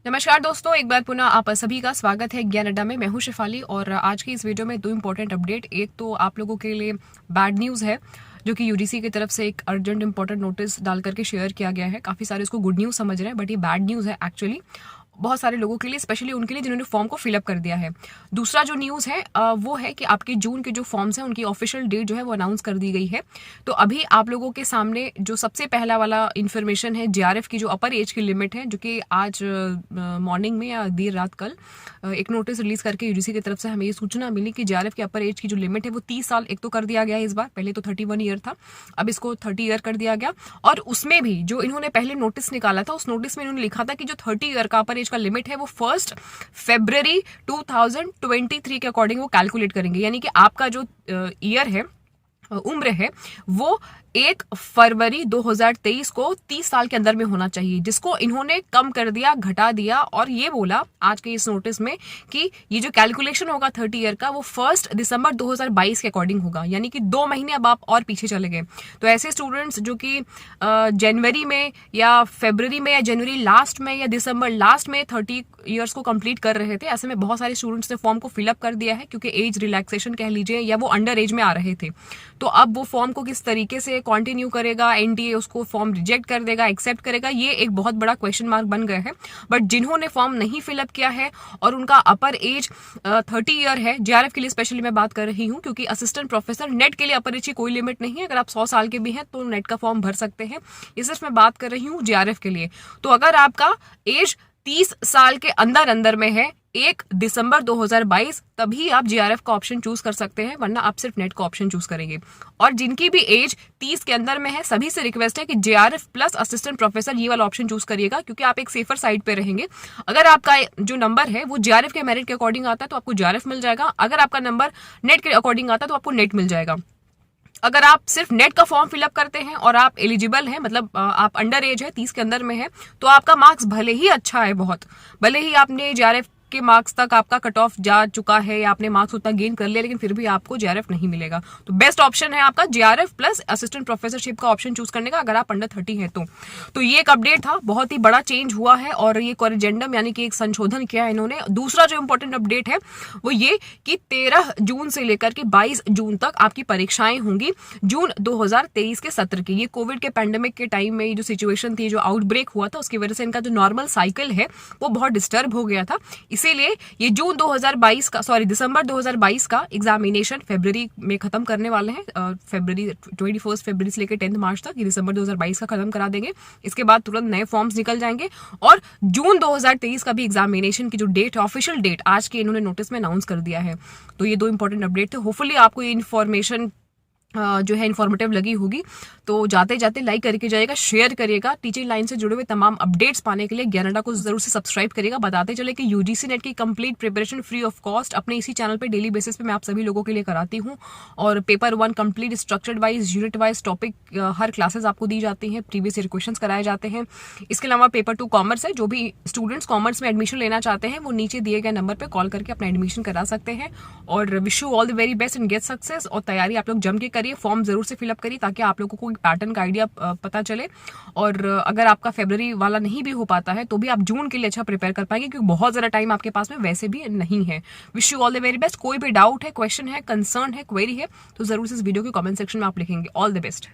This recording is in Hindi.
नमस्कार दोस्तों, एक बार पुनः आप सभी का स्वागत है ज्ञान अड्डा में। मैं हूं शिफाली और आज की इस वीडियो में दो इंपॉर्टेंट अपडेट। एक तो आप लोगों के लिए बैड न्यूज़ है जो कि यूजीसी की तरफ से एक अर्जेंट इंपॉर्टेंट नोटिस डाल करके शेयर किया गया है। काफ़ी सारे इसको गुड न्यूज़ समझ रहे हैं बट ये बैड न्यूज़ है एक्चुअली बहुत सारे लोगों के लिए, स्पेशली उनके लिए जिन्होंने फॉर्म को फिलअप कर दिया है। दूसरा जो न्यूज़ है वो है कि आपके जून के जो फॉर्म्स हैं उनकी ऑफिशियल डेट जो है वो अनाउंस कर दी गई है। तो अभी आप लोगों के सामने जो सबसे पहला वाला इन्फॉर्मेशन है जेआरएफ की जो अपर एज की लिमिट है, जो कि आज मॉर्निंग में या देर रात कल एक नोटिस रिलीज करके यूजीसी की तरफ से हमें ये सूचना मिली कि जेआरएफ की अपर एज की जो लिमिट है वो 30 साल एक तो कर दिया गया है इस बार। पहले तो 31 ईयर था, अब इसको 30 ईयर कर दिया गया। और उसमें भी जो इन्होंने पहले नोटिस निकाला था उस नोटिस में इन्होंने लिखा था कि जो 30 ईयर का अपर एज का लिमिट है वो 1 फरवरी 2023 के अकॉर्डिंग वो कैलकुलेट करेंगे। यानी कि आपका जो ईयर है, उम्र है, वो 1 फरवरी 2023 को 30 साल के अंदर में होना चाहिए, जिसको इन्होंने कम कर दिया, घटा दिया और ये बोला आज के इस नोटिस में कि ये जो कैलकुलेशन होगा 30 ईयर का वो 1 दिसंबर 2022 के अकॉर्डिंग होगा। यानी कि 2 महीने अब आप और पीछे चले गए। तो ऐसे स्टूडेंट्स जो कि जनवरी में या फरवरी में या जनवरी लास्ट में या दिसंबर लास्ट में 30 ईयर्स को कंप्लीट कर रहे थे, ऐसे में बहुत सारे स्टूडेंट्स ने फॉर्म को फिलअप कर दिया है क्योंकि एज रिलैक्सेशन कह लीजिए या वो अंडर एज में आ रहे थे। तो अब वो फॉर्म को किस तरीके से कंटिन्यू करेगा, एनटीए उसको फॉर्म रिजेक्ट कर देगा, एक्सेप्ट करेगा, ये एक बहुत बड़ा क्वेश्चन मार्क बन गया है। बट जिन्होंने फॉर्म नहीं फिलअप किया है और उनका अपर एज 30 ईयर है, जेआरएफ के लिए स्पेशली मैं बात कर रही हूँ क्योंकि असिस्टेंट प्रोफेसर नेट के लिए अपर एज की कोई लिमिट नहीं है। अगर आप 100 साल के भी हैं तो नेट का फॉर्म भर सकते हैं। ये सिर्फ मैं बात कर रही हूँ जेआरएफ के लिए। तो अगर आपका एज 30 साल के अंदर में है 1 दिसंबर 2022, तभी आप जेआरएफ का ऑप्शन चूज कर सकते हैं, वरना आप सिर्फ नेट का ऑप्शन चूज करेंगे। और जिनकी भी एज 30 के अंदर में है सभी से रिक्वेस्ट है कि जेआरएफ प्लस असिस्टेंट प्रोफेसर ये वाला ऑप्शन चूज करिएगा, क्योंकि आप एक सेफर साइड पे रहेंगे। अगर आपका जो नंबर है वो जेआरएफ के मेरिट के अकॉर्डिंग आता है तो आपको जेआरएफ मिल जाएगा। अगर आपका नंबर नेट के अकॉर्डिंग आता है तो आपको नेट मिल जाएगा। अगर आप सिर्फ नेट का फॉर्म फिलअप करते हैं और आप एलिजिबल हैं, मतलब आप अंडर एज है, 30 के अंदर में है, तो आपका मार्क्स भले ही अच्छा है, बहुत भले ही आपने जेआरएफ के मार्क्स तक आपका कट ऑफ जा चुका है या आपने मार्क्स उतना गेन कर लिया, लेकिन फिर भी आपको जेआरएफ नहीं मिलेगा। तो बेस्ट ऑप्शन है आपका जेआरएफ प्लस असिस्टेंट प्रोफेसरशिप का ऑप्शन चूज करने का, अगर आप अंडर 30 है तो ये एक अपडेट था, बहुत ही बड़ा चेंज हुआ है और ये कॉरिजेंडम यानी कि एक संशोधन किया है इन्होंने। दूसरा जो इंपॉर्टेंट अपडेट है वो ये कि 13 जून से लेकर के 22 जून तक आपकी परीक्षाएं होंगी, जून 2023 के सत्र की। ये कोविड के पैंडेमिक के टाइम में जो सिचुएशन थी, जो आउटब्रेक हुआ था, उसकी वजह से इनका जो नॉर्मल साइकिल है वो बहुत डिस्टर्ब हो गया था। इसीलिए ये जून 2022 का दिसंबर 2022 का एग्जामिनेशन फरवरी में खत्म करने वाले हैं। फरवरी 21 फरवरी से लेकर 10 मार्च तक ये दिसंबर 2022 का खत्म करा देंगे। इसके बाद तुरंत नए फॉर्म्स निकल जाएंगे और जून 2023 का भी एग्जामिनेशन की जो डेट है, ऑफिशियल डेट आज के इन्होंने नोटिस में अनाउंस कर दिया है। तो ये दो इंपॉर्टेंट अपडेट थे। होपफुली आपको ये इन्फॉर्मेशन जो है इन्फॉर्मेटिव लगी होगी। तो जाते जाते लाइक करके जाइएगा, शेयर करिएगा। टीचिंग लाइन से जुड़े हुए तमाम अपडेट्स पाने के लिए ज्ञान अड्डा को जरूर से सब्सक्राइब करिएगा। बताते चले कि यूजीसी नेट की complete preparation free of cost अपने इसी चैनल पे डेली बेसिस पे मैं आप सभी लोगों के लिए कराती हूँ। और paper 1 complete structured wise, unit wise topic हर क्लासेस आपको दी जाती हैं, प्रीवियस ईयर क्वेश्चंस कराए जाते हैं। इसके अलावा पेपर 2 कॉमर्स है, जो भी स्टूडेंट्स कॉमर्स में एडमिशन लेना चाहते हैं वो नीचे दिए गए नंबर पर कॉल करके अपना एडमिशन करा सकते हैं। और wish you all the very best and get success. और तैयारी आप लोग जम के करिए, फॉर्म जरूर से फिलअप करिए ताकि आप लोगों को पैटर्न का आइडिया पता चले। और अगर आपका फरवरी वाला नहीं भी हो पाता है तो भी आप जून के लिए अच्छा प्रिपेयर कर पाएंगे, क्योंकि बहुत ज्यादा टाइम आपके पास में वैसे भी नहीं है। Wish you all the very best. कोई भी डाउट है, क्वेश्चन है, कंसर्न है, क्वेरी है तो जरूर से इस वीडियो के कमेंट सेक्शन में आप लिखेंगे। All the best.